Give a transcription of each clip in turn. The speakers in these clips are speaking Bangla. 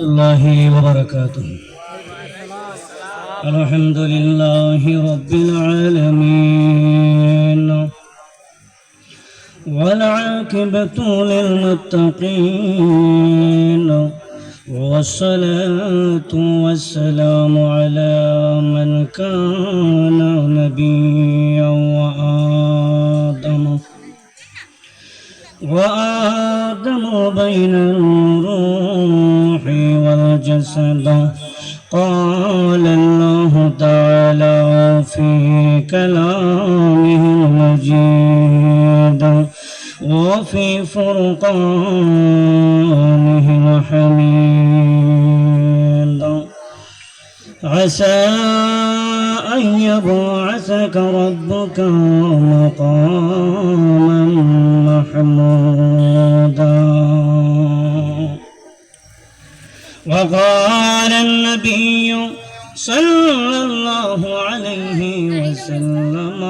الله وبركاته. الحمد لله رب العالمين والعاقبة للمتقين والصلاة والسلام على من كان نبيا وآدم بين الروح والجسد. قال الله تعالى في كلامه المجيد وفي فرقانه الحميد. عسى أن يبعثك ربك مقاما محمودا. وقال النبي صلى الله عليه وسلم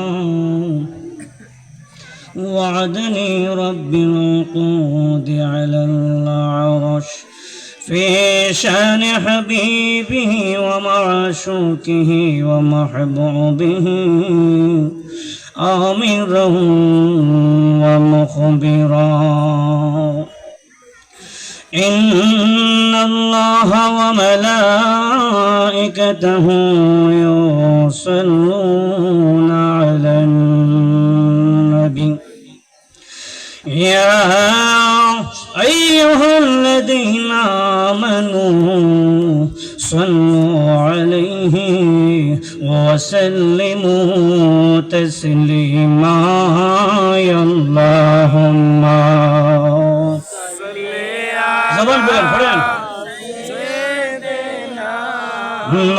وعدني رب الوقود على العرش في شان حبيبه ومعشوقه ومحبوبه آمرا ومخبرا. إن الله وملائكته يصلون على النبي يا أيها الذين آمنوا صلوا عليه وسلموا تسليما. يا اللهم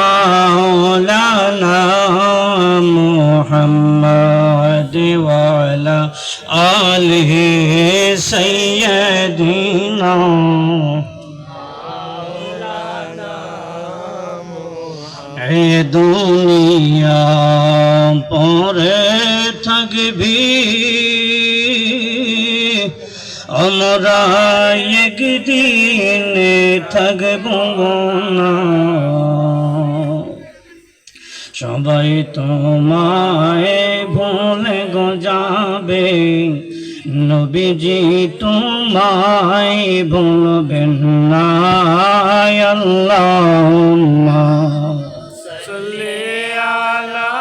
مولانا محمد وعلى آله سيدنا এই দুনিয়া পরে থাকবি আমরা একদিন থাকব না। সবাই তোমায় ভুলে গো যাবে, নবীজি তোমায় ভুলবেন না। আল্লাহুম্মা সাল্লি আলা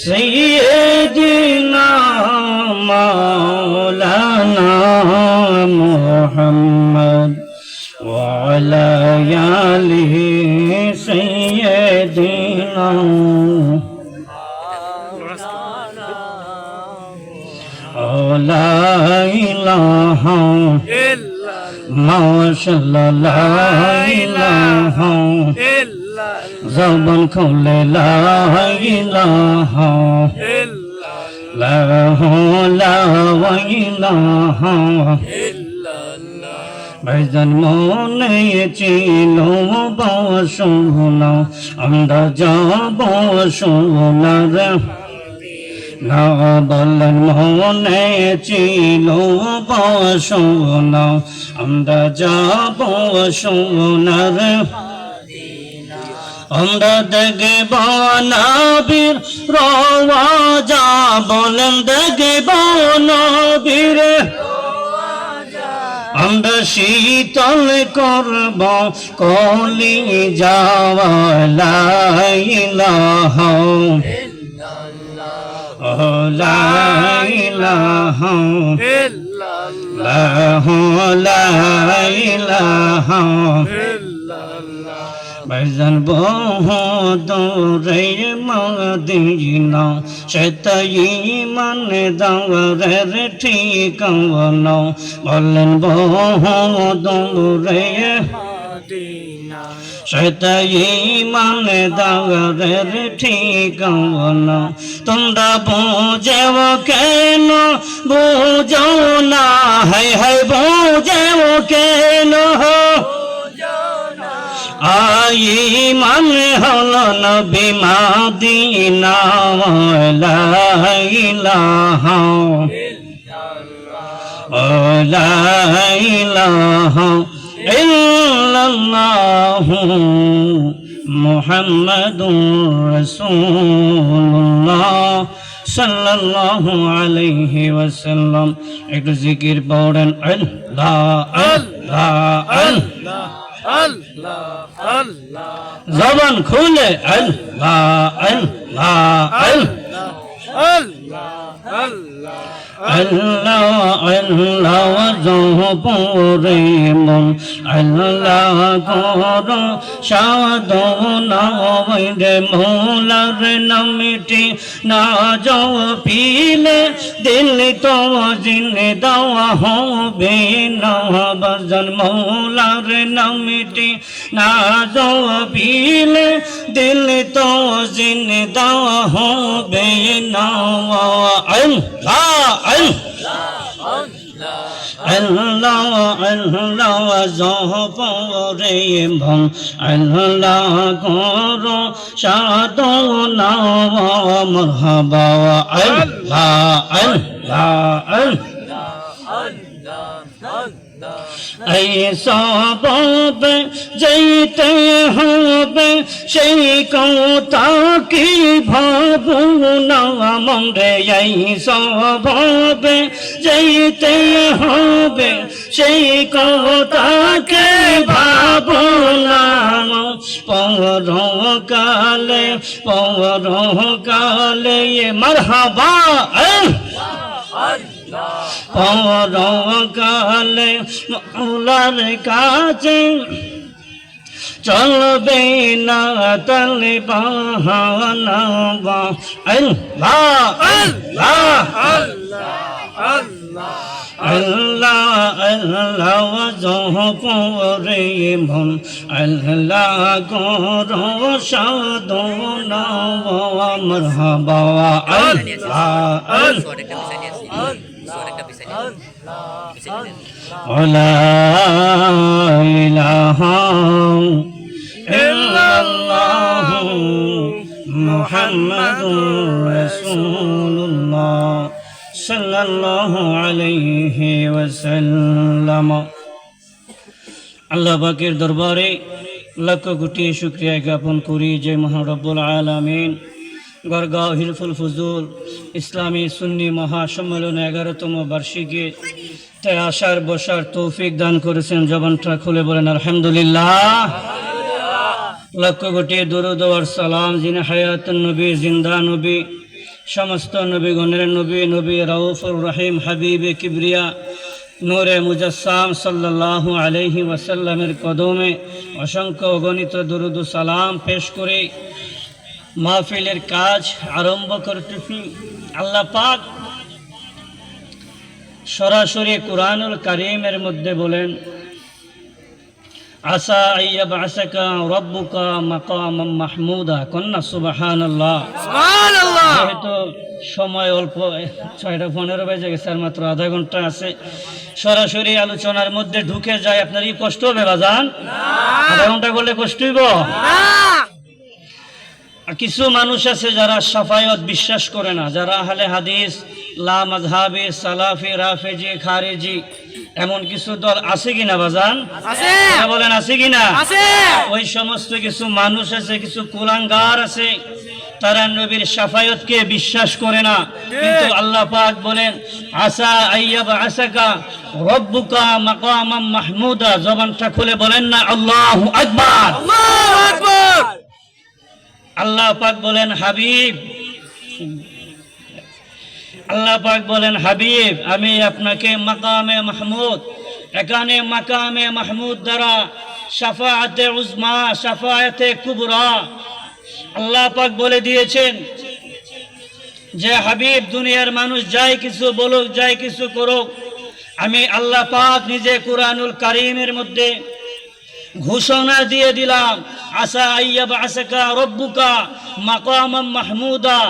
সাইয়্যিদিনা মাওলানা মুহাম্মদ ওয়া আলা আলিহি সাইয়্যিদিনা লা ইলাহা মাশাআল্লাহ লা ইলাহা জবান খুলে লা ইলাহা লা ইলাহা ভাইজান মনে ছিল বসুনা আমরা যাব সোনার না বলেন মনে ছিল বসুনা আমরা যাব সোনার আমরা দেখব নবীর রওজা বলেন দেখব নবীর আমরা শীতল করব কলি যাওয়া লা ইলাহা লা ইলাহা ইল্লাল্লাহ লা ইলাহা ভাইজান বহু দূরে মদিনা সেটাই মানে দাওয়ারের ঠিকানা বলেন বহু দূরে মদিনা সেটাই মানে দাওয়ারের ঠিকানা। তোমরা বুঝেও কেন বুঝো না, হায় হায় বুঝেও কেন ঈমান হলো নবী মদিনা লা ইলাহা ইল্লাল্লাহ লা ইলাহা ইল্লাল্লাহ ইল্লাল্লাহু মুহাম্মাদুর রাসূলুল্লাহ সাল্লাল্লাহু আলাইহি ওয়াসাল্লাম। একটু জিকির পড়েন আল্লাহ আল্লাহ আল্লাহ আল্লাহ আল্লাহ, জবান খুলে আল্লাহ আল্লাহ আল্লাহ আল্লাহ আল্লাহ আল্লাহ জপরে মন আল্লাহ কর সাধনা রে মৌলার নামটি না জপিলে দিল তো জিন্দা হবে না বাজান। মৌলার নামটি না জপিলে দিল তো জিন্দা হবে না। আল্লাহ আল্লাহ জপরে ভং আল্লাহ কর সাধনা মারহাবা আল্লাহ আল্লাহ এই সবব যেতে হবে সেই কথা কি ভাবনা মনে। এই সবব যেতে হবে সেই কথা কি ভাবনা। পরকালে মারহাবা পরকালে মৌলার কাছে চলবে না তলে বাহানা। আল্লাহ আল্লাহ আল্লাহ আল্লাহ আল্লাহ জপরে মন আল্লাহ কর সাধনা মারহাবা আল্লাহ লা ইলাহা ইল্লাল্লাহু মুহাম্মাদুর রাসূলুল্লাহ সাল্লাল্লাহু আলাইহি ওয়াসাল্লাম। আল্লাহ পাকের দরবারে লক্ষ কোটি শুকরিয়া জ্ঞাপন করি যে মহান রব্বুল আলামিন গড়গাঁও হিলফুল ফুজুল ইসলামী সুন্নি মহাসম্মেলন 11তম বার্ষিকী তে আসার বসার তৌফিক দান করেছেন। জবানটা খুলে বলেন আলহামদুলিল্লাহ। লক্ষ কোটি দুরূদ ওয়ার সালাম যিনি হায়াতুন নবী জিন্দা নবী সমস্ত নবীগণের নবী নবী রাউফুর রহিম হাবিবে কিবরিয়া নূরে মুজাসসাম সাল্লাল্লাহু আলাইহি ওয়াসাল্লামের কদমে অসংখ্য অগণিত দুরূদ ও সালাম পেশ করে মাহফিলের কাজ আরম্ভ করতেছি। আল্লাহ পাক সরাসরি কুরআনুল কারীমের মধ্যে বলেন আসা আইয়াবআসাকা রাব্বুকা মাকামাম মাহমুদা। কন্যা সুবহানাল্লাহ সুবহানাল্লাহ। যেহেতু সময় অল্প 6:15 বেজে গেছে, আর মাত্র আধা ঘন্টা আছে, সরাসরি আলোচনার মধ্যে ঢুকে যায় আপনার কি কষ্ট হবে বাজান? আধা ঘন্টা করলে কষ্ট হইব না। কিছু মানুষ আছে যারা শাফায়াত বিশ্বাস করে না, যারা আহলে হাদিস লা মাযহাবি সালাফি রাফেজি খারিজি এমন কিছু দল আছে কিনা বাজান? আছে। বলেন আছে কিনা? আছে। ওই সমস্ত কিছু মানুষ আছে, কিছু কুলাঙ্গার আছে, তারা নবীর শাফায়াতকে বিশ্বাস করে না। কিন্তু আল্লাহ পাক বলেন আসা আইয়াবআসাকা রাব্বুকা মাকামাম মাহমুদা। জবানটা খুলে বলেন না আল্লাহু আকবার। আল্লাহু আকবার। আল্লাহ পাক বলেন হাবিব, আল্লাহ পাক বলেন হাবিব আমি আপনাকে মাকামে মাহমুদ, এখানে মাকামে মাহমুদ দ্বারা শাফাআতে উজমা শাফাআতে কুবরা আল্লাহ পাক বলে দিয়েছেন যে হাবিব দুনিয়ার মানুষ যাই কিছু বলুক যাই কিছু করুক, আমি আল্লাহ পাক নিজে কুরআনুল কারীমের মধ্যে ঘোষণা দিয়ে দিলাম আসা আইয়াবআসাকা রাব্বুকা মাকামাম মাহমুদা।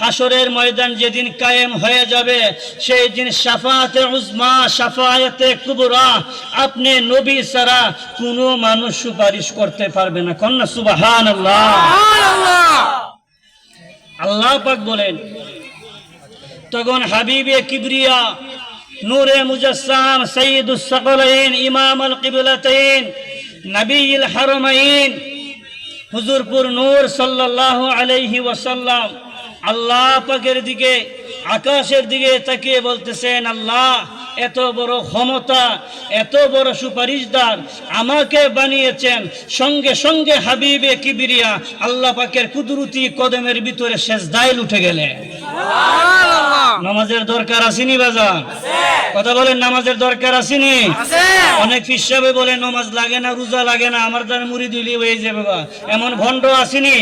হাসরের ময়দান যেদিন কায়েম হয়ে যাবে সেই দিন শাফাআতে উজমা শাফাআতে কুবরা আপনি নবী ছাড়া কোনো মানুষ সুপারিশ করতে পারবে না। কন্যা সুবহানাল্লাহ সুবহানাল্লাহ। আল্লাহ পাক বলেন তখন হাবিবে কিবরিয়া নূরে মুজাসসাম সাইয়্যিদুস সাকলাইন ইমাম আল কিবলাতাইন নবীল হারমাইন হুজুরপুর নূর সাল্লাল্লাহু আলাইহি ওয়াসাল্লাম আল্লাহ পাকের দিকে, আকাশের দিকে তাকিয়ে বলতেছেন, আল্লাহ এত বড় ক্ষমতা, এত বড় সুপারিশদার আমাকে বানিয়েছেন, সঙ্গে সঙ্গে হাবিবে কিবরিয়া আল্লাহ পাকের কুদরতি কদমের ভিতরে সেজদায় উঠে গেলেন। নামাজের দরকার আসেনি বাজার? কথা বলেন, নামাজের দরকার আসেনি? অনেক হিসাবে বলে নামাজ লাগে না, রোজা লাগে না, আমার দ্বারা মুড়ি দিলি হয়ে যাবে, এমন ভণ্ড আসেনি?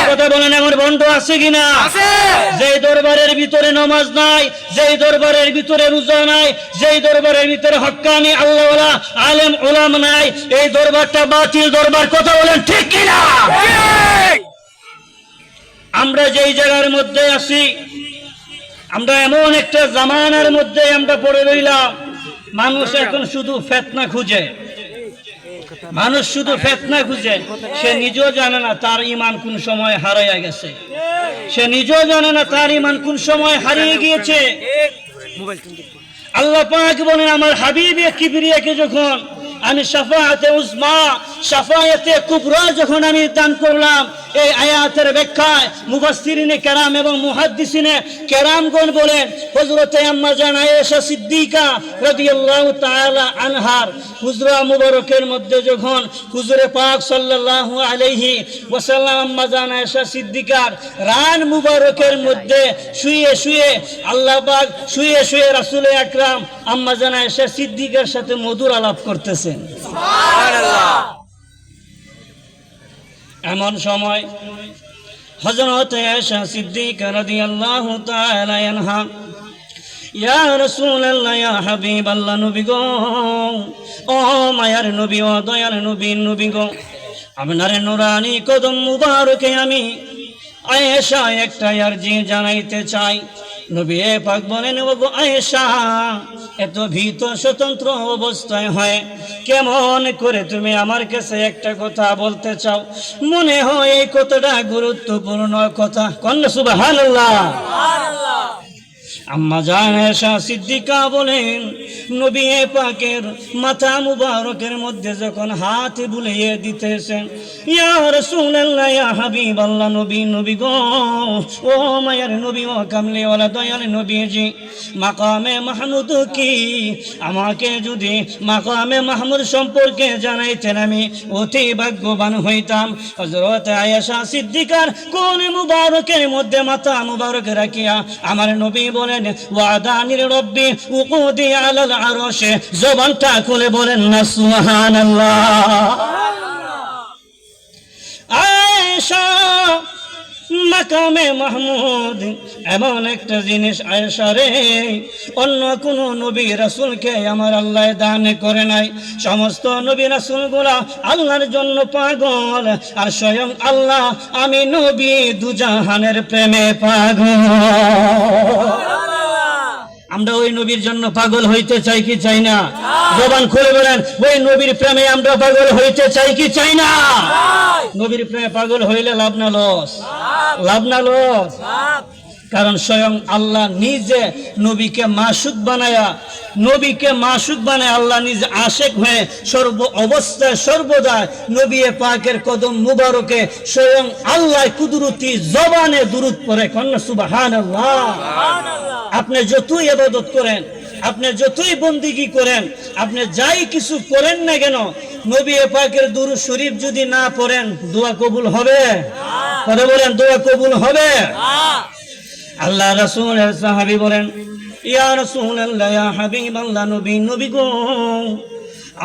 কথা বলেন, এমন ভণ্ড আছে কিনা? যেই দরবারের ভিতরে নামাজ নাই, যেই দরবারের ভিতরে রোজা নাই, যেই দরবারের ভিতরে হক্কানি আল্লাহওয়ালা আলেম উলামা নাই, এই দরবারটা বাতিল দরবার। কথা বলেন ঠিক কিনা? আমরা যেই জায়গার মধ্যে আছি, আমরা এমন একটা জামানার মধ্যে আমরা পড়ে রইলাম, মানুষ এখন শুধু ফিতনা খুঁজে, মানুষ শুধু ফিতনা খুঁজে। সে নিজেও জানে না তার ঈমান কোন সময় হারাইয়া গেছে, সে নিজেও জানে না তার ঈমান কোন সময় হারিয়ে গিয়েছে। আল্লাহ পাক বলেন, আমার হাবিবে কিবরিয়াকে যখন আমি শাফাআতে উজমা, শাফাআতে কুবরা যখন আমি দান করলাম, এই আয়াতের ব্যাখ্যায় মুফাসসিরিনে কেরাম এবং মুহাদ্দিসিনে কেরামগণ বলেন, হযরতে আম্মা জান আয়েশা সিদ্দিকা রাদিয়াল্লাহু তাআলা আনহার হুজরা মুবারকের মধ্যে যখন হুজুরে পাক সাল্লাল্লাহু আলাইহি ওয়াসাল্লাম আম্মা জান আয়েশা সিদ্দিকার রান মুবারকের মধ্যে শুয়ে শুয়ে আল্লাহ পাক শুয়ে শুয়ে রাসূল আকরাম আম্মা জান আয়েশা সিদ্দিকার সাথে মধুর আলাপ করতেছেন। সুবহানাল্লাহ। এমন সময় হযরত আয়েশা সিদ্দিকা রাদিয়াল্লাহু তাআলা আনহা, ইয়া রাসূলুল্লাহ, ইয়া হাবিবাল্লাহ, নবী গো, ও মায়ার নবী, ও দয়ার নবী, নবী গো, আপনার নুরানি কদম মুবারকে আমি আয়েশা একটা আরজি জানাইতে চাই। নবী পাক বলেন, ও গো আয়েশা, এত ভীত স্বতন্ত্র অবস্থায় হয় কেমন করে তুমি আমার কাছে একটা কথা বলতে চাও? মনে হয় এই কথাটা গুরুত্বপূর্ণ কথা। কন্যা সুবহানাল্লাহ। আম্মা জান আয়েশা সিদ্দিকা বলেন, নবী পাকের মাথা মুবারকের মধ্যে যখন হাত বুলিয়ে দিতেছেন, ইয়া রাসূলুল্লাহ, ইয়া হাবিবাল্লাহ, নবী, নবী গো, ও মায়ের নবী, ও কামলিওয়ালা দয়াল নবীজি, মাকামে মাহমুদ কি, আমাকে যদি মাকামে মাহমুদ সম্পর্কে জানাইতেন আমি অতি ভাগ্যবান হইতাম। হযরত আয়েশা সিদ্দিকার কোন মুবারকের মধ্যে মাথা মুবারক রাখিয়া আমার নবী বলেন, ওয়াদানির রব্বি উকুদি আলাল আরশে, জবানটা খুলে বলেন না সুবহানাল্লাহ। আয়েশা, মাকামে মাহমুদ এমন একটা জিনিস আয়েশা রে, অন্য কোন নবী রাসূলকে আমার আল্লাহ দান করে নাই। সমস্ত নবী রাসূলগুলা আল্লাহর জন্য পাগল, আর স্বয়ং আল্লাহ আমি নবী দুজাহানের প্রেমে পাগল। আমরা ওই নবীর জন্য পাগল হইতে চাই কি চাই না? জবান খুলে বলেন, ওই নবীর প্রেমে আমরা পাগল হইতে চাই কি চাই না? নবীর প্রেমে পাগল হইলে লাভ না লস? লাভ না লস? কারণ স্বয়ং আল্লাহ নিজে নবীকে মাসুক বানায়া, নবীকে মাসুক বানায় আল্লাহ নিজে আশেক হয়ে সর্ব অবস্থায় সর্বদা নবী পাকের কদম মুবারকে স্বয়ং আল্লাহ কুদরতি জবানে দুরূদ পড়ে। কন্যা সুবহানাল্লাহ। আপনি যতই ইবাদত করেন, আপনি যতই বন্দিগি করেন, আপনি যাই কিছু করেন না কেন, নবী পাকের দুরূদ শরীফ যদি না পড়েন দোয়া কবুল হবে? কথা বলেন, দোয়া কবুল হবে? আল্লাহ রাসূলের সাহাবী বলেন, ইয়া রাসূলুল্লাহ, ইয়া হাবিবাল্লাহ, নবী, নবী গো,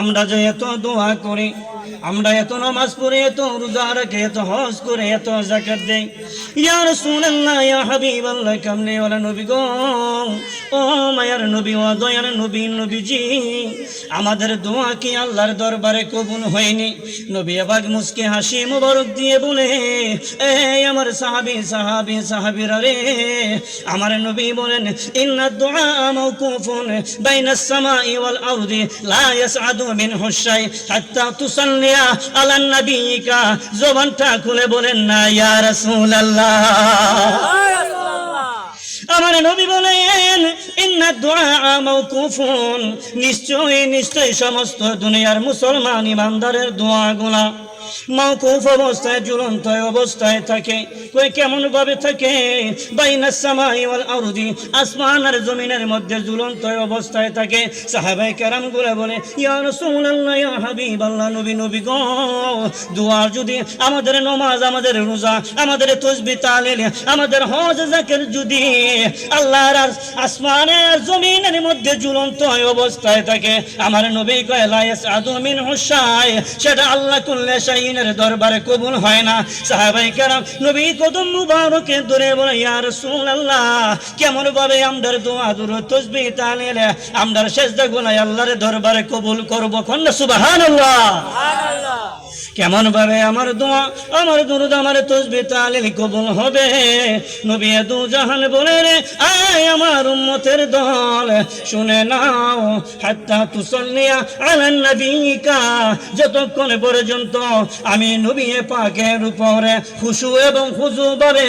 আমরা যে এত দোয়া করি, আমরা এত নামাজ পড়ি, এত রোজা রাখি, এত হজ করে, এত যাকাত দেই, ইয়া রাসূলুল্লাহ, ইয়া হাবিবাল্লাহ, কামলিওয়ালা নবী গো, ও মায়ার নবী, ও দয়ার নবী, নবীজি, আমাদের দোয়া কি আল্লাহর দরবারে কবুল হয়নি? নবী পাক মুস্কি হাসি মুবারক দিয়ে বলে, এই আমার সাহাবীরা রে, আমার নবী বলেন, ইন্না দুআ মাওকুফুন বাইনাস সামাই ওয়াল আরদি লা ইয়াসআদু মিনহু শাই হাত্তা তুসাল্লিয়া আলান নাবিয়িকা। জবানটা খুলে বলেন না ইয়া রাসূলুল্লাহ। আমার নবী বলেন, ইন্না দুআ মাওকুফুন, নিশ্চয়ই সমস্ত দুনিয়ার মুসলমান ইমানদারের দোয়াগুলা মাওকুফ অবস্থায়, ঝুলন্ত অবস্থায় থাকে। কই কেমন ভাবে থাকে? বাইনাস সামাই ওয়াল আরদি, আসমান আর জমিনের মধ্যে ঝুলন্ত অবস্থায় থাকে। সাহাবায়ে কেরাম গুলো বলে, ইয়া রাসূলুল্লাহ, ইয়া হাবিবাল্লাহ, নবী গো, দোয়া যদি আমাদের নামাজ, আমাদের রোজা, আমাদের তাসবিহ তাহলিল, আমাদের হজ যাকের যদি আল্লাহর আসমানের জমিনের মধ্যে ঝুলন্ত অবস্থায় থাকে, আমার নবী কয় লা ইয়াসআদু মিনহু শাই, সেটা আল্লাহ কুল্লে শাইনের দরবারে কবুল হয় না। সাহাবায়ে কেরাম নবী কদম মুবারকে ধরে বলে, ইয়া রাসূলুল্লাহ, কেমন ভাবে আমরার দোয়া দুরূদ তাসবিহ তাহলিল, আমরার সিজদা গুনাহ আল্লাহর দরবারে কবুল করব? কোন সুবহানাল্লাহ। সুবহানাল্লাহ। কেমন ভাবে আমার দোয়া, আমার দুরূদ, আমার তাসবিহ তাহলিল কবুল হবে? নবী দু জাহান বলে রে, আয় আমার উম্মতের দল, শুনে নাও, হাত্তা তুসাল্লিয়া আলান নবিকা, যতক্ষণ পর্যন্ত আমি নবী পাকের উপরে খুশু এবং খুজু ভাবে,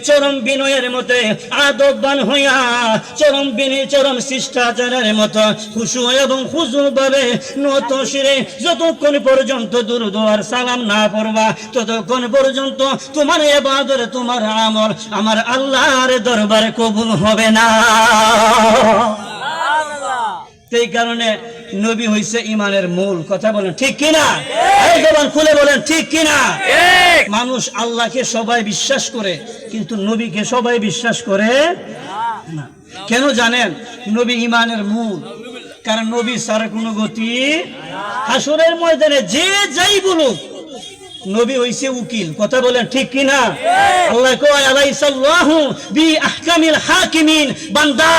চরম বিনয়ের মতে আদববান হইয়া, চরম শিষ্টাচারের মতো খুশু এবং খুজু ভাবে নত শিরে যতক্ষণ পর্যন্ত দুরূদ আর সালাম না পড়বা, ততক্ষণ পর্যন্ত তোমার ইবাদত, তোমার আমল আমার আল্লাহর দরবারে কবুল হবে না। সেই কারণে নবী হইছে ইমানের মূল। কথা বলেন ঠিক কিনা? এই জবান খুলে বলেন ঠিক কিনা? মানুষ আল্লাহকে সবাই বিশ্বাস করে, কিন্তু নবীকে সবাই বিশ্বাস করে না। কেন জানেন? নবী ইমানের মূল, কারণ নবী ছাড়া কোনো গতি। হাসরের ময়দানে যে যাই বলুক, নবী হইছে উকিল। কথা বলেন ঠিক কিনা? আল্লাহ কয়, আলাইসাল্লাহু বি আহকামিল হাকিমিন, বান্দা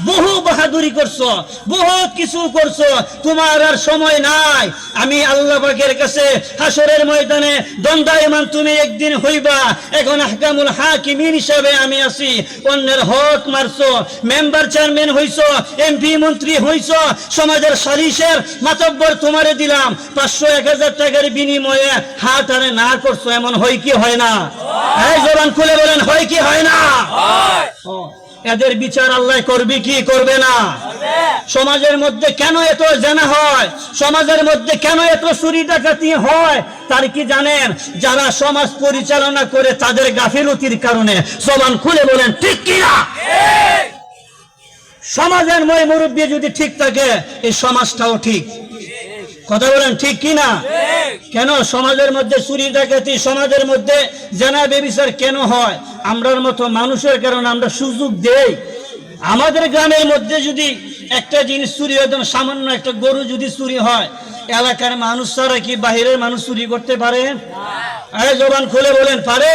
বহু বাহাদুরি করছো, বহুত কিছু করছো, তোমার আর সময় নাই। আমি আল্লাহ পাকের কাছে হাসরের ময়দানে দণ্ডায়মান তুমি একদিন হইবা। এখন আহকামুল হাকিমিন হিসাবে আমি আছি। অন্যের হক মারছো, মেম্বার চেয়ারম্যান হইছো, এমপি মন্ত্রী হইছো, সমাজের সালিশের মাতব্বর তোমারে দিলাম, 500-1000 টাকার বিনিময়ে হাত আরে না করছো, এমন হয় কি হয় না? এই জবান খুলে বলেন, হয় কি হয় না? এদের বিচার আল্লাহ করবে কি করবে না? সমাজের মধ্যে কেন এত জানা হয়? সমাজের মধ্যে কেন এত চুরি ডাকাতি হয়? তার কি জানেন? যারা সমাজ পরিচালনা করে তাদের গাফিলতির কারণে। জবান খুলে বলেন ঠিক কিনা? সমাজের মুরব্বী যদি ঠিক থাকে, এই সমাজটাও ঠিক। কথা বলেন ঠিক কিনা? কেন সমাজের মধ্যে চুরি ডাকাতি, সমাজের মধ্যে জানা বেবিচার কেন হয়? আমরার মতো মানুষের কারণে আমরা সুযোগ দেই। আমাদের গ্রামের মধ্যে যদি একটা জিনিস চুরি হয়, সামান্য একটা গরু যদি চুরি হয়, এলাকার মানুষ ছাড়া কি বাহিরের মানুষ চুরি করতে পারে? আরে জবান খুলে বলেন, পারে?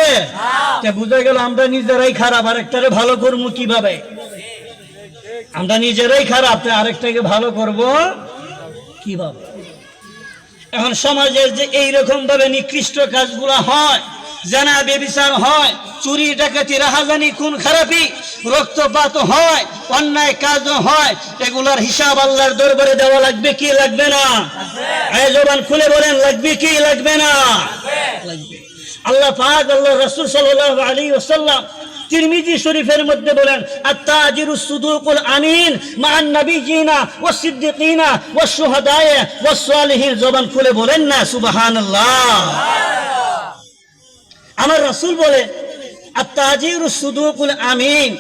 বুঝা গেল আমরা নিজেরাই খারাপ, আরেকটারে ভালো করবো কিভাবে? আমরা নিজেরাই খারাপ, আরেকটাকে ভালো করব কিভাবে? এখন সমাজের যে এইরকম ভাবে নিকৃষ্ট কাজগুলা হয়, জানা বেবিচার হয়, চুরি ডাকাতি রাহাজানি খুন খারাপি রক্তপাত হয়, অন্যায় কাজও হয়, এগুলার হিসাব আল্লাহর দরবারে দেওয়া লাগবে কি লাগবে না? এই জবান খুলে বলেন, লাগবে কি লাগবে না? লাগবে। আল্লাহ পাক, আল্লাহ রাসূল সাল্লাল্লাহু আলাইহি ওয়াসাল্লাম তিরমিজি শরীফের মধ্যে বলেন, আত-তাজিরুস সুদুকুল আমিন মা'আন নাবিয়িনা ওয়াস সিদ্দিকিনা ওয়াস শুহাদায়ে ওয়াস সালিহিন। জবান খুলে বলেন না সুবহানাল্লাহ। আমার রাসূল বলে, আত-তাজিরুস সুদুকুল আমিন,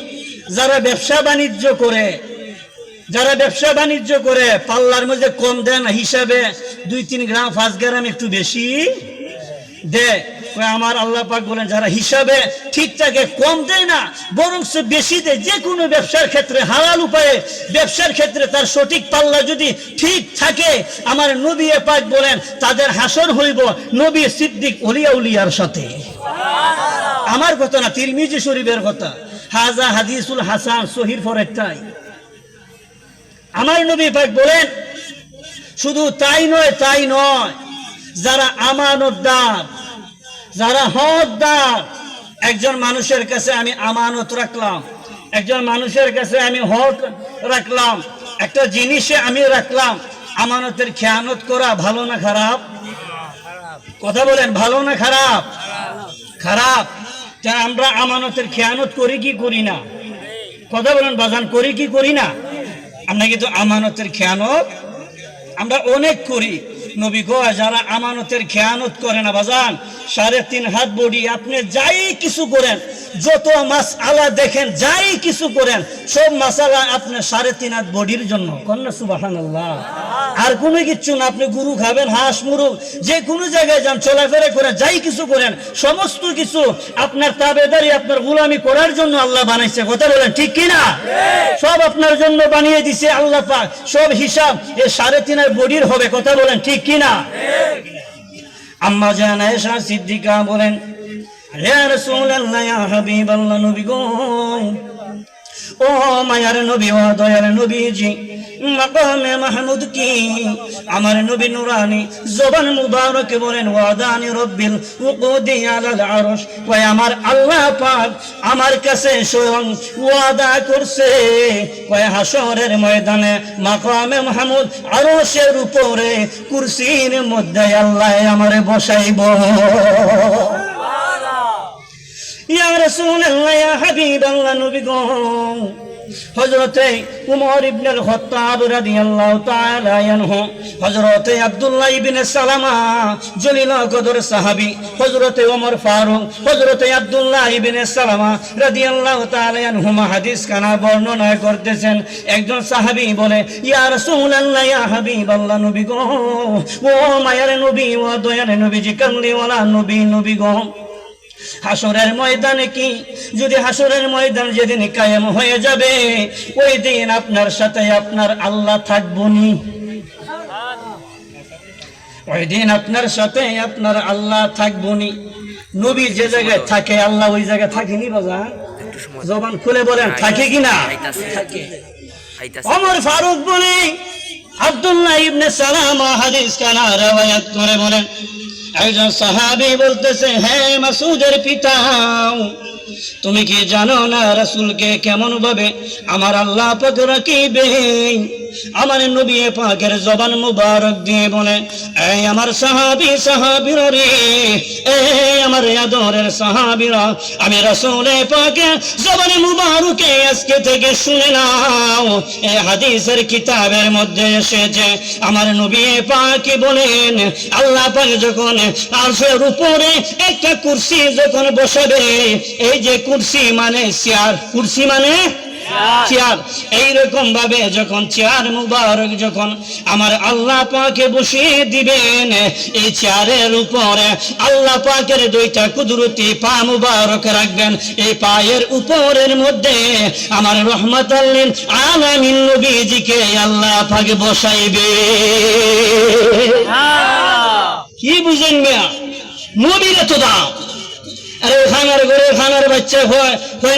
যারা ব্যবসা বাণিজ্য করে, যারা ব্যবসা বাণিজ্য করে পাল্লার মধ্যে কম দেন হিসাবে 2-3 গ্রাম 5 গ্রাম একটু বেশি দেয়। আমার আল্লাহ পাক বলেন, যারা হিসাবে ঠিক থাকে, কম দেয় না বরং বেশি দেয়, যে কোনো ব্যবসার ক্ষেত্রে হালাল উপায়ে ব্যবসার ক্ষেত্রে তার সঠিক পাল্লা যদি ঠিক থাকে, আমার নবী পাক বলেন তাদের হাসর হইব নবী, সিদ্দিক, ওলিয়া উলিয়ার সাথে। আমার কথা না, তিরমিজি শরীফের কথা। হাজা হাদিসুল হাসান, সহিহ ফরটাই। আমার নবী পাক বলেন, শুধু তাই নয়, যারা আমানতদার, যারা হকদার, একজন মানুষের কাছে আমি আমানত রাখলাম, একজন মানুষের কাছে আমি হক রাখলাম, একটা জিনিসে আমি রাখলাম, আমানতের খেয়ানত করা ভালো না খারাপ? কথা বলেন, ভালো না খারাপ? খারাপ। আমরা আমানতের খেয়ানত করি কি করি না? কথা বলেন বাজান, করি কি করি না? আমরা কিন্তু আমানতের খেয়ানত আমরা অনেক করি। নবী কয় যারা আমানতের খেয়ানত করে না বাজান, 3.5 হাত বডি আপনি যাই কিছু করেন, যত মাসআলা দেখেন, যাই কিছু করেন, সব মাসআলা আপনার 3.5 হাত বডির জন্য। কন্যা সুবহানাল্লাহ। আর কোনো কিচ্ছু না। আপনি গরু খাবেন, হাঁস মুরগ, যে কোনো জায়গায় যান, চলাফেরা করেন, যাই কিছু করেন, সমস্ত কিছু আপনার তাবেদারি, আপনার গোলামি করার জন্য আল্লাহ বানাইছে। কথা বলেন ঠিক কিনা? সব আপনার জন্য বানিয়ে দিছে আল্লাহ পাক। সব হিসাব এই 3.5 হাত বডির হবে। কথা বলেন ঠিক কিনা? আম্মা জান আয়েশা সিদ্দিকা বলেন, ইয়া রাসূলুল্লাহ, ইয়া হাবিবাল্লাহ, নবী গো, ও মায়ার নবী, ও দয়ার নবীজি, মাকামে মাহমুদ কি আমার নবী নুরানি জবান মুবারক বলেন, ওয়াদানি রব্বিল উকুদি আলাল আরশ, ওই আমার আল্লাহ পাক আমার কাছে স্বয়ং ওয়াদা করছে, ওই হাশরের ময়দানে মাকামে মাহমুদ আরশের উপরে কুরসির মধ্যে আল্লাহ আমারে বসাইব। ইয়া রাসূলুল্লাহ, ইয়া হাবিবাল্লাহ, নবী গো, হযরতে উমর ইবনে আল খাত্তাব রাদিয়াল্লাহু তাআলা আনহু, হযরতে আব্দুল্লাহ ইবনে সালামা জলিল কদর সাহাবী, হযরতে ওমর ফারুক, হযরতে আব্দুল্লাহ ইবনে সালামা রাদিয়াল্লাহু তাআলা আনহুমা হাদিস কানা বর্ণনা করতেছেন। একজন সাহাবী বলে, ইয়া রাসূলুল্লাহ, ইয়া হাবিবাল্লাহ, নবী গো, ও মায়ার নবী, ও দয়ার নবীজি, কামলিওয়ালা নবী, নবী গো, হাসরের ময়দানে কি, যদি হাসরের ময়দান যেদিন কায়েম হয়ে যাবে, ওই দিন আপনার সাথে আপনার আল্লাহ থাকবনি। ওই দিন আপনার সাথে আপনার আল্লাহ থাকবনি। নবী যে জায়গায় থাকে আল্লাহ ওই জায়গায় থাকেনি বাজান? জবান খুলে বলেন থাকে কিনা? ওমর ফারুক বলে, আব্দুল্লাহ ইবনে সালামা হাদিস কানা রওয়ায়াত করে বলেন, একজন সাহাবী বলতেছে, হে মাসউদের পিতা, তুমি কি জানো না রাসূলকে কেমন ভাবে আমার আল্লাহ পাক রাখিবে? আমার নবী পাকের জবান মুবারক দিয়ে বলে, এই আমার সাহাবীরা রে, এই আমার আদরের সাহাবীরা, আমি রাসূল পাকের জবান মুবারকে আজকে থেকে শুনে নাও। এই হাদিসের কিতাবের মধ্যে এসেছে, আমার নবী পাক বলেন, আল্লাহ পাক যখন আরশের উপরে একটা কুরসি যখন বসাবে, এই যে কুরসি মানে চেয়ার, কুরসি মানে চেয়ার, এইরকম ভাবে যখন চেয়ার মুবারক যখন আমার আল্লাহ পাকে বসিয়ে দিবেন, এই চেয়ারের উপরে আল্লাহ পাকের দুইটা কুদরতি পা মুবারক রাখবেন। এই পায়ের উপরের মধ্যে আমার রহমাতুল লিল আলামিন নবীজিকে আল্লাহ পাক বসাইবে। কি বুঝেন মিয়া? নবীর তো দাম। আরে খানার ঘরে খানার বাচ্চা হয়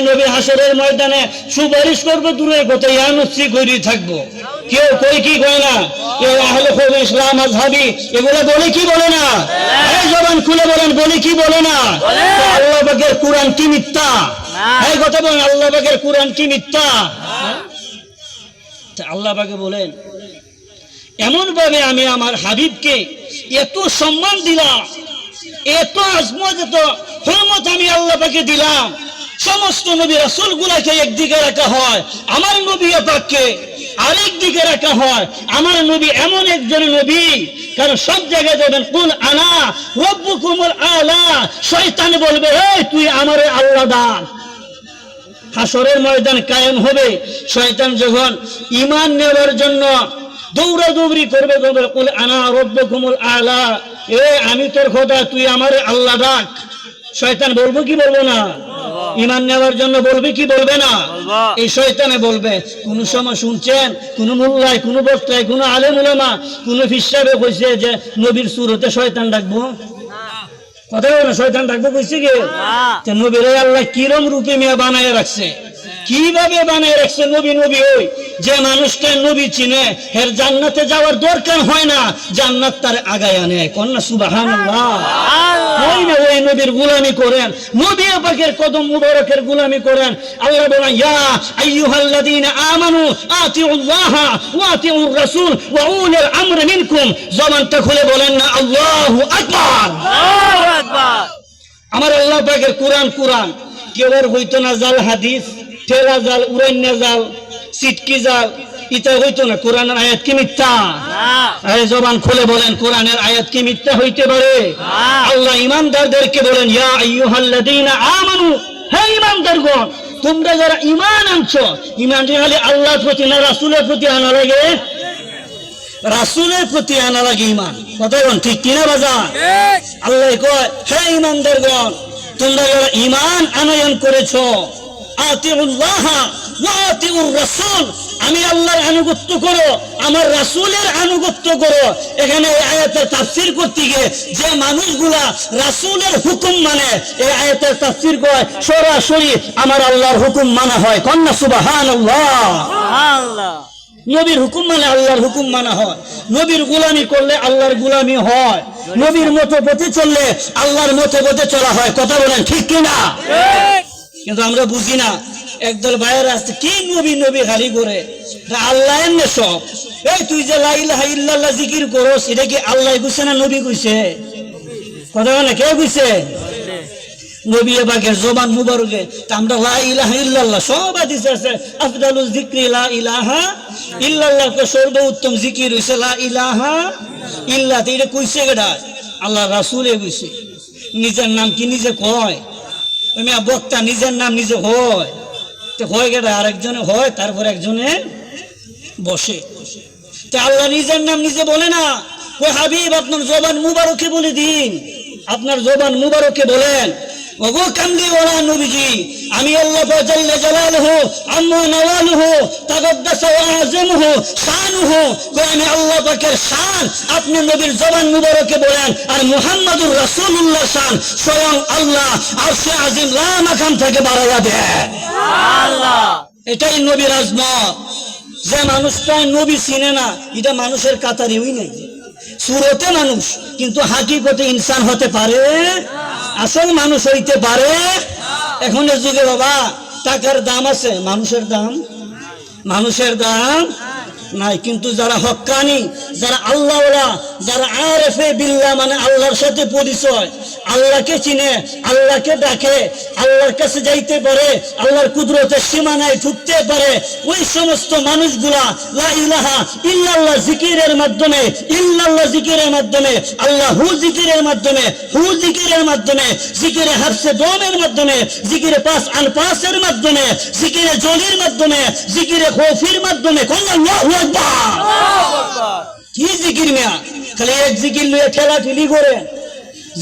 নবী হাসরের ময়দানে সুপারিশ করবে, দূরের কথা ইয়ানুসি করি থাকবো। কেউ কই কি কয় না, কেউ আহলে হাদিস ইসলাম আযহাবি এগুলো বলে কি বলে না? এই জবান খুলে বলেন, বলে কি বলে না? আল্লাহ পাকের কুরআন কি মিথ্যা? এই কথা বলেন, আল্লাহ পাকের কুরআন কি মিথ্যা? আল্লাহ পাকে বলেন, এমন ভাবে আমি আমার হাবিবকে এত সম্মান দিলাম, এত আজমত, এত হরমত আমি আল্লাহ পাকে দিলাম। সমস্ত নবী রাসূল গুলাকে একদিকে রাখা হয়, আমার নবী পাককে আরেক দিকে রাখা হয়। আমার নবী এমন একজন নবী, কারণ সব জায়গায় যাবেন কুল আনা রাব্বুকুমুল আলা, শয়তান বলবে, এই তুই আমারে আল্লাহ দান। হাসরের ময়দান কায়েম হবে, শয়তান যখন ঈমান নেওয়ার জন্য দৌড়াদৌড়ি করবে, কুল আনা রাব্বুকুমুল আলা, এ আমি তোর খোদা, তুই আমারে আল্লাহ ডাক। শয়তান বলবো কি বলবো না? ঈমান নেওয়ার জন্য বলবে কি বলবে না? এই শয়তানে বলবে। কোন সময় শুনছেন কোন মোল্লায়, কোন বক্তায়, কোন আলেম উলামা, কোন ফিসাবে কইছে যে নবীর সুরতে শয়তান ডাকবো? কথা বলে শয়তান ডাকবো কইছে কি? নবীর আল্লাহ কিরম রূপে মিয়া বানায় রাখছে, কিভাবে বানায় রাখছে। নবী নবী ওই যে মানুষটা নবী চিনে, এর জান্নাতে যাওয়ার দরকার হয় না, জান্নাত তার আগায় আনে। কন্যা সুবহানাল্লাহ। ওই না ওই নবীর গোলামি করেন, নবী পাকের কদম মুবারকের গোলামি করেন। আল্লাহ বলেন, ইয়া আইয়ুহাল্লাযীনা আমানু আতিউল্লাহ ওয়া আতিউর রাসূল ওয়া উলিল আমরি মিনকুম। জবানটা খুলে বলেন না আল্লাহু আকবার, আল্লাহু আকবার। আমার আল্লাহ পাকের কোরআন, কোরআন কেউ আর হইতো না জাল হাদিস, ঠেলা জাল, উড়াইনা জাল, সিটকি জাল, ইটা হইতো না। কোরআনের আয়াত কি মিথ্যা? জবান খুলে বলেন, কোরআনের আয়াত কি মিথ্যা হইতে পারে? আল্লাহ ইমানদারদেরকে বলেন, ইয়া আইয়ুহাল্লাযীনা আমানু, হে ইমানদারগণ, তোমরা যারা ঈমান আনছো, ঈমান খালি আল্লাহর প্রতি না রাসূলের প্রতি আনা লাগে? রাসূলের প্রতি আনা লাগে ঈমান। কথা বলেন ঠিক কিনা বাজার? আল্লাহ কয়, হে ঈমানদারগণ, তোমরা যারা ঈমান আনয়ন করেছো, আতিউল্লাহ ওয়া আতিউর রাসূল, আমি আল্লাহর আনুগত্য করো, আমার রাসূলের আনুগত্য করো। এখানে এই আয়াতের তাফসীর করতে গিয়ে যে মানুষগুলা রাসূলের হুকুম মানে, এই আয়াতের তাফসীর কয় সরাসরি আমার আল্লাহর হুকুম মানা হয়। কন্যা সুবহানাল্লাহ। সুবহানাল্লাহ। নবীর হুকুম মানে আল্লাহর হুকুম মানা হয়। নবীর গোলামি করলে আল্লাহর গোলামি হয়। নবীর মতো পথে চললে আল্লাহর মতো পথে চলা হয়। কথা বলেন ঠিক কিনা? কিন্তু আমরা বুঝি না। একদল বাইরে আসছে, কি নবী নবী খালি করে, আল্লাহ এমনি সব। এই তুই যে লা ইলাহা ইল্লাল্লাহ জিকির করস, এটা কি আল্লাহ কইছে না নবী কইছে? কথা বলে কে কইছে? নবী পাকের জবান মুবারকে আমরা লা ইলাহা ইল্লাল্লাহ সব হাদিসে আছে। আফদালুজ যিকরি লা ইলাহা ইল্লাল্লাহ, কে সর্বোত্তম জিকির হইছে লা ইলাহা ইল্লাল্লাহ। এটা কইছে কেডা? আল্লাহ রাসূলে কইছে। নিজের নাম কি নিজে কয়? আমি বক্তা নিজের নাম নিজে হয়, তো হয় কেডা? আরেকজনে হয়, তারপর একজনে বসে। তা আল্লাহ নিজের নাম নিজে বলে না। কই হাবিব আপনার জবান মুবারকে বলে দিন, আপনার জবান মুবারকে বলেন, ওগো কামলি ওরা নবীজি, আমি আল্লাহ জাল্লা জালালুহু আম্মা নওয়ালুহু তাকদ্দাসা ওয়া আযমুহু শানুহু, কই আমি আল্লাহ পাকের শান আপনি নবীর জবান মুবারকে বলেন। আর মুহাম্মাদুর রাসূলুল্লাহ শান স্বয়ং আল্লাহ আরশে আজিম লা মাকাম থেকে বাড়াইয়া দেন। সুবহানাল্লাহ। এটাই নবীর আজমত। যে মানুষটা নবী চিনে না, এটা মানুষের কাতারেই নাই। সুরতে মানুষ, কিন্তু হাকিকতে ইনসান হতে পারে, আসল মানুষ হইতে পারে। এখনের যুগে বাবা টাকার দাম আছে, মানুষের দাম নাই। কিন্তু যারা হক্কানি, যারা আল্লাহওয়ালা, যারা আরেফে বিল্লাহ মানে আল্লাহর সাথে পরিচয়, আল্লাহকে চিনে, আল্লাহকে ডাকে, আল্লাহর কাছে যাইতে পারে, আল্লাহর কুদরতের সীমানায় ঢুকতে পারে, ওই সমস্ত মানুষগুলা লা ইলাহা ইল্লাল্লাহ জিকিরের মাধ্যমে, ইল্লাল্লাহ জিকিরের মাধ্যমে, আল্লাহু জিকিরের মাধ্যমে, হু জিকিরের মাধ্যমে, জিকিরে হাফসে দমের মাধ্যমে, জিকিরে পাঁচ আলফাসের মাধ্যমে, জিকিরে জলির মাধ্যমে, জিকিরে খৌফির মাধ্যমে, আল্লাহু আকবার। কি জিকির মিয়া? খালি এক জিকির লয়ে ঠেলা ঠেলি করে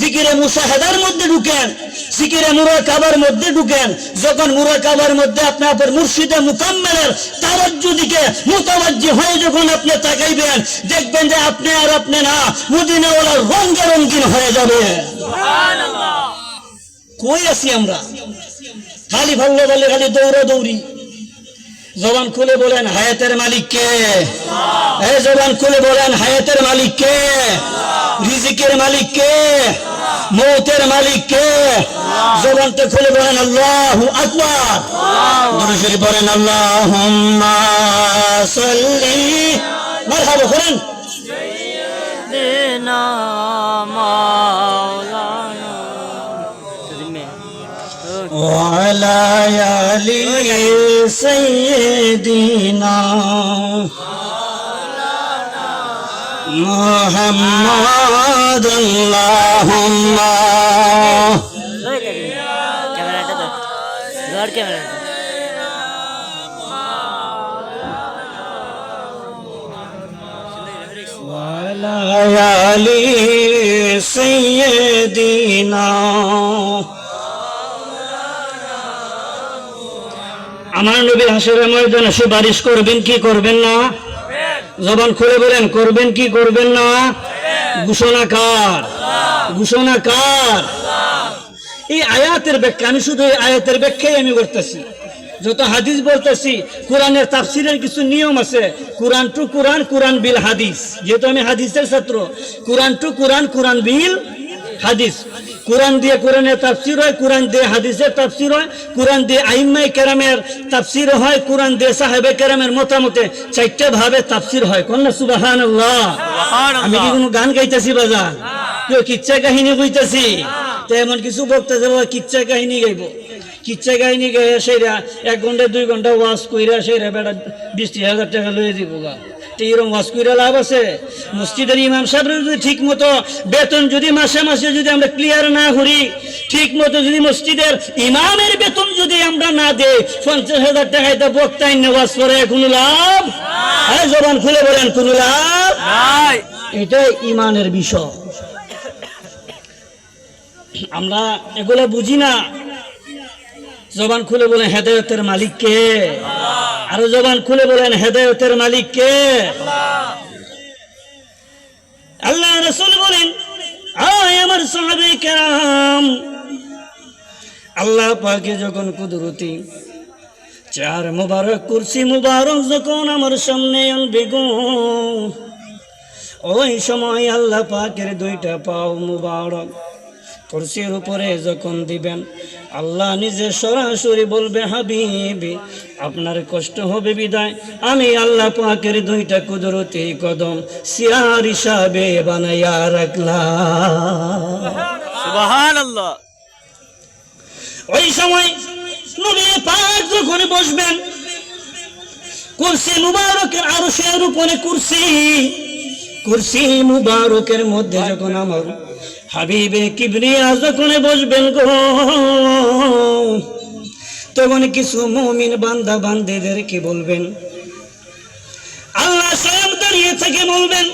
জিকিরে মুশাহাদার মধ্যে ঢুকেন, জিকিরে মুরাকাবার মধ্যে ঢুকেন। যখন মুরাকাবার মধ্যে আপনি আপনার মুর্শিদে মুকাম্মেলের তাওয়াজ্জুদিকে মুতাওয়াজ্জি হয়ে যখন আপনি তাকাইবেন, দেখবেন যে আপনি আর আপনি না, মদিনাওয়ালার রঙে রঙিন হয়ে যাবে। সুবহানাল্লাহ। কই আছি আমরা? খালি ভাল্লো বলে খালি দৌড়াদৌড়ি। জবান খুলে বলেন হায়াতের মালিক কে? এই জবান খুলে বলেন হায়াতের মালিক কে? রিজিকের মালিক কে? মৌতের মালিক কে? জবানটা খুলে বলেন আল্লাহু আকবার। দুরূদ শরীফ পড়েন আল্লাহুম্মা সাল্লি মারহাবা করেন সাইয়্যিদিনা মাওলানা وعلى آل سيدنا محمد اللهم ক্যামেরাটা তো ঘর ক্যামেরাটা وعلى آل سيدنا। আমার নবী হাসরের ময়দানে সুপারিশ করবেন কি করবেন না? জবান খুলে বলেন করবেন কি করবেন না? ঘোষণাকার। এই আয়াতের ব্যাখ্যা, আমি শুধু এই আয়াতের ব্যাখ্যাই আমি করতেছি। যত হাদিস বলতেছি, কোরআনের তাফসিরের কিছু নিয়ম আছে। কোরআন টু কোরআন, কোরআন বিল হাদিস। যেহেতু আমি হাদিসের ছাত্র, কোরআন টু কোরআন, কোরআন বিল হাদিস। কোরআন দিয়ে কোরআনের তাফসির হয়, কোরআন দিয়ে হাদিসের তাফসির হয়, কোরআন দিয়ে আইম্মায়ে কেরামের তাফসির হয়, কোরআন দিয়ে সাহাবে কেরামের মতামতে চারটা ভাবে তাফসির হয়। কন্যা সুবহানাল্লাহ। আমি কি কোনো গান গাইতেছি বাজার? কিচ্ছা কাহিনী কইতাছি, তো এমন কিছু বক্তা যাবো কিচ্ছা কাহিনী গাইব, কিচ্ছা কাহিনী গাইয়া সেরা 1 ঘন্টা 2 ঘন্টা ওয়াজ কইরা সেরা বেটা 20,000 টাকা লয়ে দিব গা। তো এরকম ওয়াজ কইরা লাভ আছে? মসজিদের ইমাম সাহেবের যদি ঠিক মতো বেতন যদি মাসে মাসে যদি আমরা ক্লিয়ার না করি, ঠিক মতো যদি মসজিদের ইমামের বেতন যদি আমরা না দেই, 50,000 টাকা এটা বক্তা ইন্নে ওয়াজ করে কোনো লাভ? হ্যাঁ, জবান খুলে বলেন কোনো লাভ নাই। এটাই ইমানের বিষয়। আমরা এগুলো বুঝি না। জবান খুলে বলেন হেদায়েতের মালিক কে? আরো জবান খুলে বলেন হেদায়েতের মালিক কে? আল্লাহ রাসূল বলেন, আয় আমার সাহাবে কেরাম, আল্লাহ পাকে যখন কুদরতি 4 মুবারক কুরসি মুবারক যখন আমার সামনে আনবে গো, ওই সময় আল্লাহ পাকের 2টা পাও মুবারক কুরসির উপরে যখন দিবেন, আল্লাহ নিজে সরাসরি বলবে, হাবিবি আপনার কষ্ট হবে বিদায় আমি আল্লাহ পাকের 2টা কুদরতি কদম সিয়ার হিসাবে বানাইয়া রাখলাম। সুবহানাল্লাহ। ওই সময় নবী পাক যখন বসবেন, কুরসি মুবারকের আরশের উপরে কুরসি মুবারকের মধ্যে যখন আমার হাবিবে কিবরিয়া যখন বসবেন গো, তখন কিছু মুমিন বান্দা বান্দীদেরকে বলবেন, আল্লাহ স্বয়ং দাঁড়িয়ে থেকে বলবেন,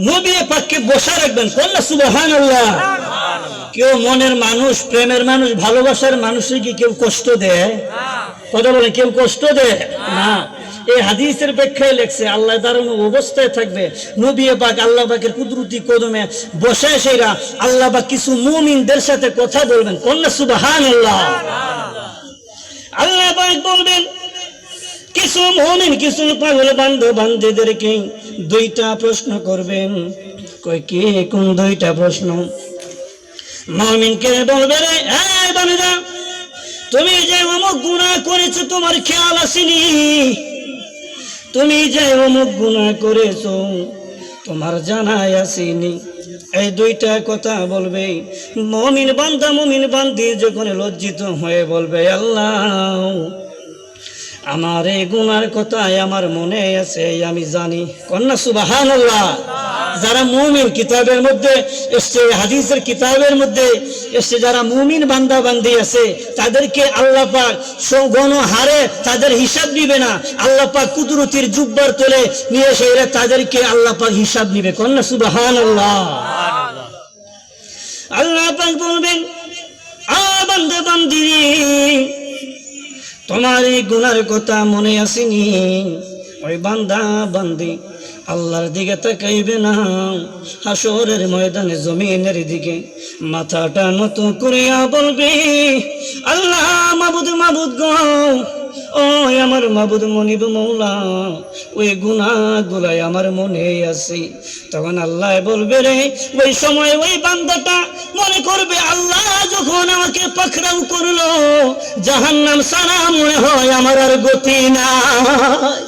নবী পাককে বসা রাখবেন। কল্লা সুবহানাল্লাহ। কেউ মনের মানুষ, প্রেমের মানুষ, ভালোবাসার মানুষের কি কেউ কষ্ট দেয়? কথা বলে কেউ কষ্ট দেয় না। এই হাদিসের ব্যাখ্যায় লেখছে, আল্লাহ দাঁড়ানো অবস্থায় থাকবে, নবী পাক আল্লাহ পাকের কুদরতি কদমে বসে সেরা আল্লাহ পাক কিছু মুমিনদের সাথে কথা বলবেন। কন্যা সুবহানাল্লাহ। আল্লাহ পাক বলবেন, কিছু মুমিন কিছু পাগল বান্দা বান্দীদেরকে 2টা প্রশ্ন করবেন। কই কি কোন 2টা প্রশ্ন? মুমিনকে বলবে, রে এই বান্দা, তুমি যে অমুক গুনাহ করেছো তোমার খেয়াল আসেনি? তুমি যে অমুক গুনাহ করেছো তোমার জানাই আসেনি? এই 2টা কথা বলবে। মুমিন বান্দা মুমিন বান্দি যখন লজ্জিত হয়ে বলবে, আল্লাহ আমার এই গুনার কথা আমার মনে আছে, আমি জানি। কন্যা সুবহানাল্লাহ। যারা মুমিন কিতাবের মধ্যে এসছে, হাদিসের কিতাবের মধ্যে এসছে, যারা মুমিন বান্দা বান্দি আছে তাদেরকে আল্লাহ পাক গণহারে তাদের হিসাব নিবে না। আল্লাহ পাক কুদরতির জুব্বার তলে নিয়ে এসে তাদেরকে আল্লাহ পাক হিসাব নিবে। কন্যা সুবহানাল্লাহ। আল্লাহ পাক বলবেন, আ বান্দা বান্দি, তোমার এই গুনার কথা মনে আসেনি? ওই বান্দা বান্দি আল্লাহর দিকে তাকাইবে না, হাসরের ময়দানে জমিনের দিকে মাথাটা নত করিয়া বলবে, আল্লাহ মাবুদ মাবুদ গো, ও আমার মাবুদ মনিব মৌলা, ওই গুনাহগুলাই আমার মনে আছে। তখন আল্লাহ বলবে, রে ওই সময় ওই বান্দাটা মনে করবে, আল্লাহ যখন আমাকে পাকড়াও করলো, জাহান্নাম ছাড়া মনে হয় আমার আর গতি নাই।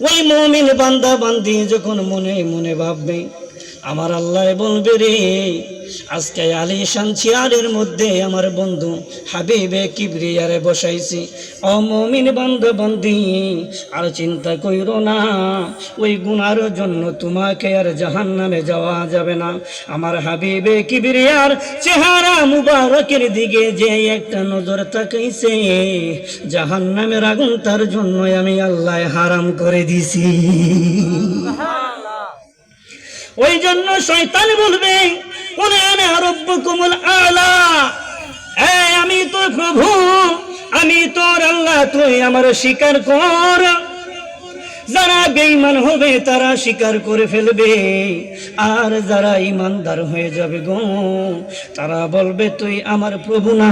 ওই মুমিন বান্দা বান্দি যখন মনে মনে ভাববে, আমার আল্লাহ বলবে, রে আজকে আলিশান চেয়ারের মধ্যে আমার বন্ধু হাবিবে কিবরিয়ারে বসাইছি। ও মুমিন বান্দা বান্দি, আর চিন্তা কইরো না, ওই গুনার জন্য তোমাকে আর জাহান্নামে যাওয়া যাবে না। আমার হাবিবে কিবরিয়ার চেহারা মুবারকের দিকে যে একটা নজর তাকাইছে, জাহান্নামের আগুন তার জন্য আমি আল্লাহ হারাম করে দিছি। ওই জন্য শয়তান বলবে, কুরআনে রাব্বুকুমুল আলা, আমি তো প্রভু, আমি তোর আল্লাহ, তুই আমার স্বীকার কর। যারা বেঈমান হবে তারা স্বীকার করে ফেলবে, আর যারা ঈমানদার হয়ে যাবে গো, তারা বলবে, তুই আমার প্রভু না,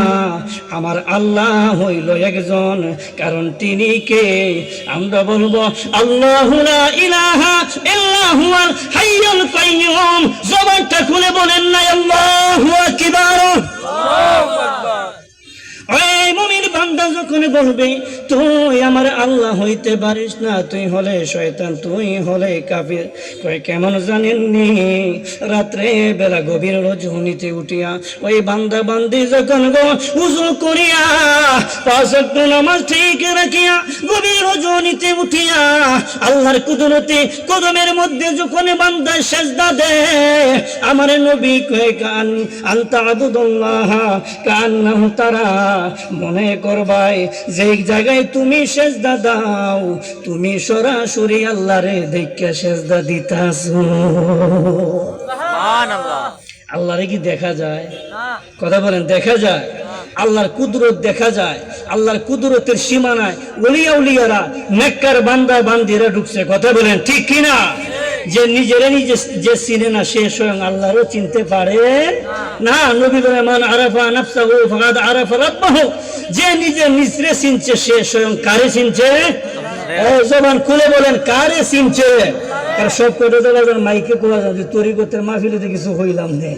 আমার আল্লাহ হইল একজন। কারণ তিনি কে? আমরা বলবো, আল্লাহু লা ইলাহা ইল্লা হুয়াল হাইয়ুল কাইয়্যুম। জবানটা খুলে বলেন না আল্লাহু আকবার। আল্লাহু আকবার। ওই মুমিন বান্দা যখন বলবে, তুই আমার আল্লাহ হইতে পারিস না, তুই হলে শয়তান, তুই হলে কাফির। কয় কেমন জানেননি? রাত্রে বেলা গভীর রজনীতে উঠিয়া ওই বান্দা বান্দি যখন গো উযু করিয়া 5 ওয়াক্ত নামাজ ঠিক রাখিয়া গভীর রজনীতে উঠিয়া আল্লাহর কুদরতে কদমের মধ্যে যখন বান্দা সেজদা দেয়, আমার নবী কয় কান আনতা আবুদুল্লাহ কান্নাহু তারা, মনে করবাই যেই জায়গায় তুমি সেজদা দাও তুমি সরাসরি আল্লাহরে দেখে সেজদা দিতাছো। সুবহানাল্লাহ। আল্লাহরে কি দেখা যায়? কথা বলেন, দেখা যায়? আল্লাহর কুদরত দেখা যায়। আল্লাহর কুদরতের সীমানায় ওলিয়া উলিয়ারা নেককার বান্দা বান্দিরা ঢুকছে। কথা বলেন ঠিক কিনা? যে নিজেরা নিজে যে চিনে না সে স্বয়ং আল্লাহরও চিনতে পারে না। নবী বলেন মান আরাফা নাফসাহু ফাকাদ আরাফা রাব্বাহু, যে নিজে নিজরে চিনছে সে স্বয়ং কারে চিনছে? জবান খুলে বলেন কারে চিনছে? আর সব কথা তো মাইকে কোয়া যায় তরিকতের মাহফিলে কিছু হইলাম নেই,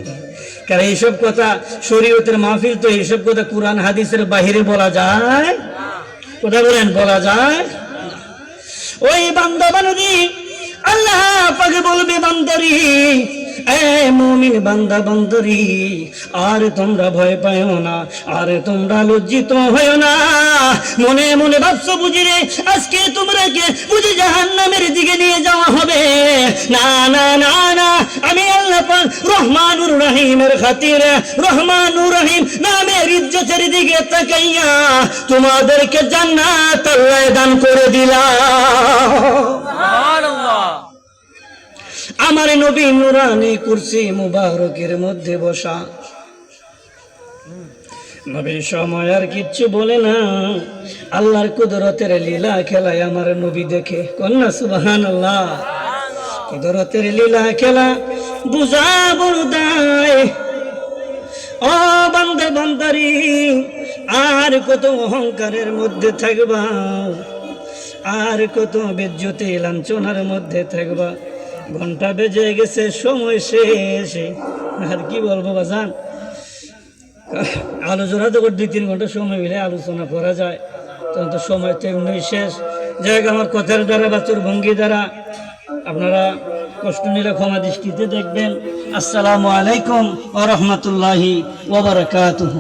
কারণ এইসব কথা শরীয়তের মাহফিল তো এইসব কথা কুরআন হাদিসের বাহিরে বলা যায়? কথা বলেন, বলা যায়? ওই বান্দা বান্দি আল্লাহ পাকে বলবে বান্দারি, এ মুমিন বান্দা বান্দরি, আর তোমরা ভয় পাইও না, আর তোমরা লজ্জিত হইও না। মনে মনে ভাবছো বুঝি রে আজকে তোমরাকে বুঝি জাহান্নামের দিকে নিয়ে যাওয়া হবে। না না না না, আমি আল্লাহ পাক রহমানুর রহিমের খাতিরে রহমানুর রহিম নামের ইজ্জতের দিকে তাকাইয়া তোমাদেরকে জান্নাত আল্লাহ দান করে দিলাম। সুবহানাল্লাহ। আমার নবী নুরানি কুরসি মুবারকের মধ্যে বসা, নবী সময় আর কিচ্ছু বলে না, আল্লাহর কুদরতের লীলা খেলায় আমার নবী দেখে। কন্যা সুবহানাল্লাহ। কুদরতের লীলা খেলা বুঝা বড় দায়। ও বান্দা বান্দারি, আর কত অহংকারের মধ্যে থাকবা, আর কত বেজ্জতি লাঞ্ছনার মধ্যে থাকবা। ঘন্টা বেজে গেছে, সময় শেষ। আর কি বলবো বাজান, আলোচনা তো 2-3 ঘন্টা সময় মিলে আলোচনা করা যায়, তখন তো সময় তো এমনি শেষ। যাই হোক, আমার কথার দ্বারা বাচুর ভঙ্গি দ্বারা আপনারা কষ্ট নিলে ক্ষমা দৃষ্টিতে দেখবেন। আসসালামু আলাইকুম ওয়া রাহমাতুল্লাহি ওয়া বারাকাতুহু।